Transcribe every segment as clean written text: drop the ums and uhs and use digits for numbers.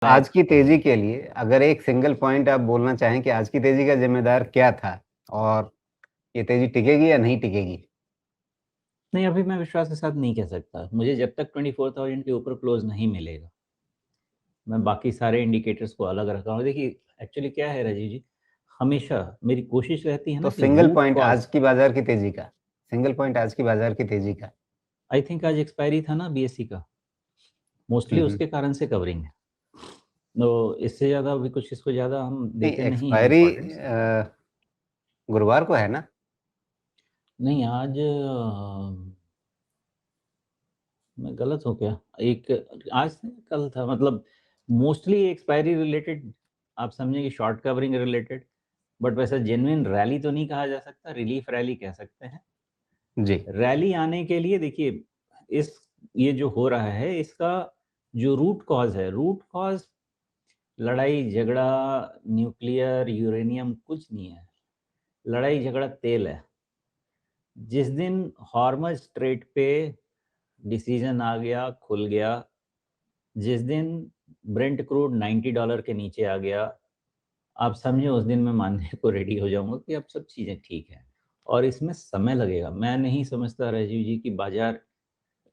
आज की तेज़ी के लिए अगर एक सिंगल पॉइंट आप बोलना चाहें कि आज की तेज़ी का ज़िम्मेदार क्या था? और ये तेज़ी टिकेगी या नहीं टिकेगी? नहीं, अभी मैं विश्वास के साथ नहीं कह सकता। मुझे जब तक 24,000 के ऊपर क्लोज़ नहीं मिलेगा, मैं बाकी सारे इंडिकेटर्स को अलग रखा हूँ। देखिए, एक्चुअली क्या है राजीव जी, हमेशा मेरी कोशिश रहती है तो ना कि सिंगल रूट पॉइंट कॉज़। आज की बाज़ार की तेज़ी का, सिंगल पॉइंट आज की बाज़ार की तेज़ी का। आई थिंक आज एक्सपायरी था ना बीएसई का, मोस्टली हुँ, हुँ। उसके कारण से कवरिंग है। तो इससे ज़्यादा अभी कुछ इसको ज़्यादा हम नहीं, देते नहीं हैं एक्सपायरी इम्पोर्टेंस। गुरुवार को है ना? नहीं, आज मैं गलत हूँ क्या? आज था या कल था? मतलब मोस्टली एक्सपायरी रिलेटेड, आप समझें कि शॉर्ट कवरिंग रिलेटेड, बट वैसा जेन्युइन रैली तो नहीं कहा जा सकता, रिलीफ रैली कह सकते हैं। जी। रैली आने के लिए देखिए, इस ये जो हो रहा है इसका जो रूट कॉज़ है, रूट कॉज़ लड़ाई झगड़ा, न्यूक्लियर, यूरेनियम कुछ नहीं है। लड़ाई झगड़ा तेल है। जिस दिन हॉर्मज़ स्ट्रेट पे डिसीज़न आ गया, खुल गया, जिस दिन ब्रेंट क्रूड $90 के नीचे आ गया, आप समझें उस दिन मैं मानने को रेडी हो जाऊँगा कि अब सब चीज़ें ठीक हैं और इसमें समय लगेगा। मैं नहीं समझता राजीव जी कि बाज़ार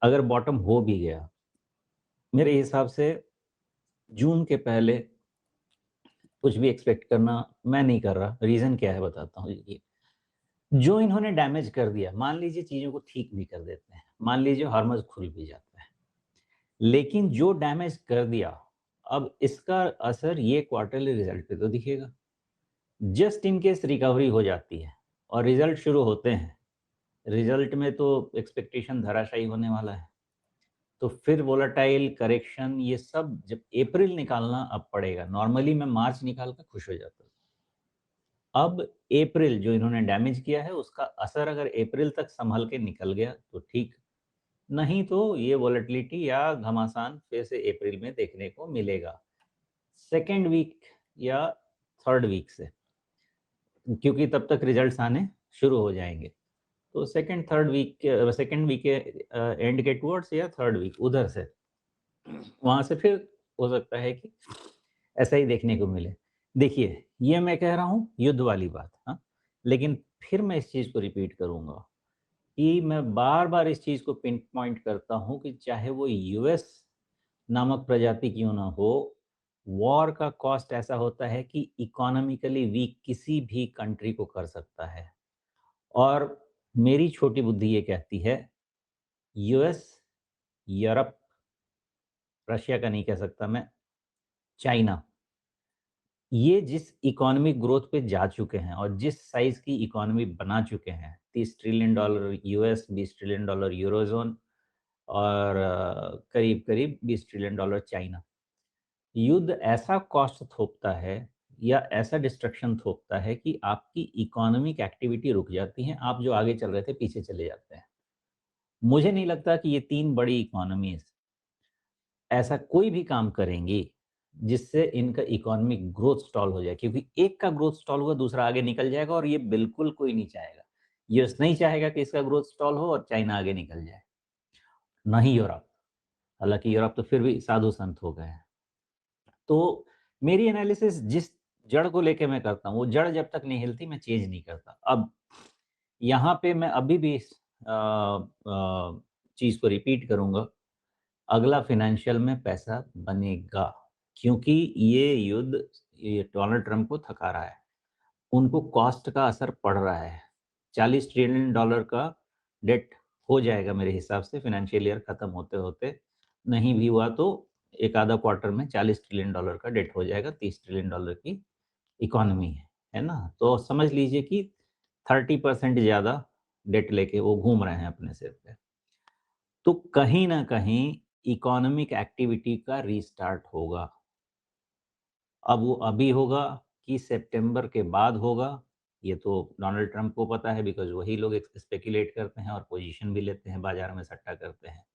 अगर बॉटम हो भी गया, मेरे हिसाब से जून के पहले कुछ भी एक्सपेक्ट करना मैं नहीं कर रहा। रीज़न क्या है बताता हूँ देखिए। जो इन्होंने डैमेज कर दिया, मान लीजिए चीज़ों को ठीक भी कर देते हैं, मान लीजिए हॉर्मज़ खुल भी जाता है, लेकिन जो डैमेज कर दिया, अब इसका असर ये क्वार्टरली रिज़ल्ट पे तो दिखेगा। जस्ट इन केस रिकवरी हो जाती है और रिज़ल्ट शुरू होते हैं, रिज़ल्ट में तो एक्सपेक्टेशन धराशायी होने वाला है। तो फिर वोलेटाइल करेक्शन ये सब जब अप्रैल निकालना अब पड़ेगा। नॉर्मली मैं मार्च निकाल कर खुश हो जाता। अब अप्रैल जो इन्होंने डैमेज किया है उसका असर अगर अप्रैल तक सँभल के निकल गया तो ठीक, नहीं तो ये वोलेटिलिटी या घमासान फिर से अप्रैल में देखने को मिलेगा। सेकंड वीक या थर्ड वीक से, क्योंकि तब तक रिज़ल्ट्स आने शुरू हो जाएँगे। तो सेकंड वीक के एंड के टुवर्ड्स या थर्ड वीक उधर से, वहाँ से फिर हो सकता है कि ऐसा ही देखने को मिले। देखिए, ये मैं कह रहा हूँ युद्ध वाली बात, हाँ? लेकिन फिर मैं इस चीज़ को रिपीट करूँगा कि मैं बार-बार इस चीज़ को पिन पॉइंट करता हूँ कि चाहे वो यूएस नामक प्रजाति क्यों ना हो, वॉर का कॉस्ट ऐसा होता है कि इकोनॉमिकली वीक किसी भी कंट्री को कर सकता है। और मेरी छोटी बुद्धि ये कहती है, यूएस, यूरोप, रशिया का नहीं कह सकता मैं, चाइना, ये जिस इकोनॉमिक ग्रोथ पे जा चुके हैं और जिस साइज़ की इकोनॉमी बना चुके हैं, $30 ट्रिलियन यूएस, $20 ट्रिलियन यूरोज़ोन और करीब-करीब $20 ट्रिलियन चाइना। युद्ध ऐसा कॉस्ट थोपता है या ऐसा डिस्ट्रक्शन थोपता है कि आपकी इकोनॉमिक एक्टिविटी रुक जाती है, आप जो आगे चल रहे थे, पीछे चले जाते हैं। मुझे नहीं लगता कि ये 3 बड़ी इकोनॉमीज़ ऐसा कोई भी काम करेंगी, जिससे इनका इकोनॉमिक ग्रोथ स्टॉल हो जाए, क्योंकि एक का ग्रोथ स्टॉल हुआ, दूसरा आगे निकल जाएगा और ये बिल्कुल कोई नहीं चाहेगा। यूएस नहीं चाहेगा कि इसका ग्रोथ स्टॉल हो और चाइना आगे निकल जाए, ना ही यूरोप। हालाँकि यूरोप तो फिर भी साधु संत हो गए हैं। तो मेरी एनालिसिस जिस जड़ को लेके मैं करता हूँ, वो जड़ जब तक नहीं हिलती, मैं चेंज नहीं करता। अब यहाँ पे मैं अभी भी इस चीज़ को रिपीट करूँगा, अगला फ़ाइनेंशियल में पैसा बनेगा, क्योंकि ये डोनाल्ड ट्रम्प को थका रहा है। उनको कॉस्ट का असर पड़ रहा है। $40 ट्रिलियन का डेट हो जाएगा मेरे हिसाब से फ़ाइनेंशियल ईयर खत्म होते-होते। नहीं भी हुआ तो एक आधा क्वार्टर में $40 ट्रिलियन का डेट हो जाएगा, $30 ट्रिलियन की इकोनॉमी है ना? तो समझ लीजिए कि 30% ज़्यादा डेट लेके वो घूम रहे हैं अपने सिर पे। तो कहीं न कहीं इकोनॉमिक एक्टिविटी का रीस्टार्ट होगा। अब वो अभी होगा कि सितंबर के बाद होगा, ये तो डोनाल्ड ट्रम्प को पता है, बिकॉज़ वही लोग स्पेकुलेट करते हैं और पोज़ीशन भी लेते हैं, बाज़ार में सट्टा करते हैं।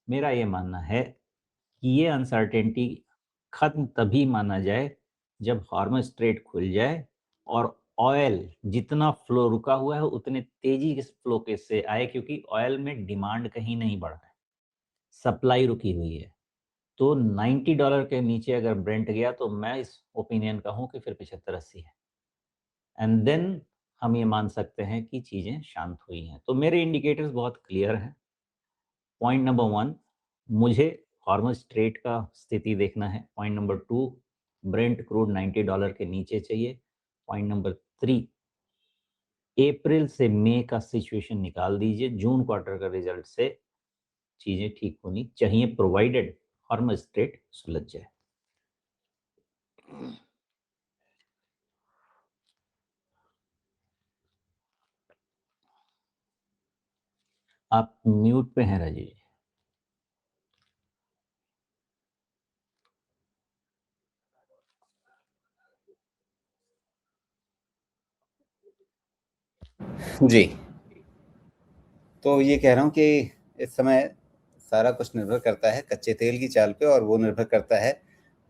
मेरा ये मानना है कि ये अनसर्टेनिटी खत्म तभी माना जाए जब हॉर्मज़ स्ट्रेट खुल जाए और ऑयल जितना फ्लो रुका हुआ है उतने तेज़ी के फ्लो के से आए, क्योंकि ऑयल में डिमांड कहीं नहीं बढ़ रहा है, सप्लाई रुकी हुई है। तो $90 के नीचे अगर ब्रेंट गया तो मैं इस ओपिनियन का हूं कि फिर 75-80 है, एंड देन हम ये मान सकते हैं कि चीजें शांत हुई हैं। तो मेरे इंडिकेटर्स बहुत क्लियर हैं। पॉइंट नंबर 1, मुझे हॉर्मज स्ट्रेट का स्थिति देखना है। पॉइंट नंबर 2, ब्रेंट क्रूड $90 के नीचे चाहिए। पॉइंट नंबर 3, अप्रैल से मई का सिचुएशन निकाल दीजिए, जून क्वार्टर का रिजल्ट से चीजें ठीक होनी चाहिए, प्रोवाइडेड हॉर्मज स्ट्रेट सुलझ जाए। आप म्यूट पे हैं राजीव जी। जी। तो ये कह रहा हूँ कि इस समय सारा कुछ निर्भर करता है कच्चे तेल की चाल पे, और वो निर्भर करता है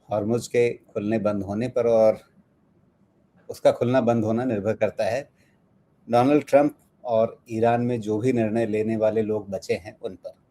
हॉर्मुज़ के खुलने बंद होने पर, और उसका खुलना बंद होना निर्भर करता है डोनाल्ड ट्रंप और ईरान में जो भी निर्णय लेने वाले लोग बचे हैं उन पर।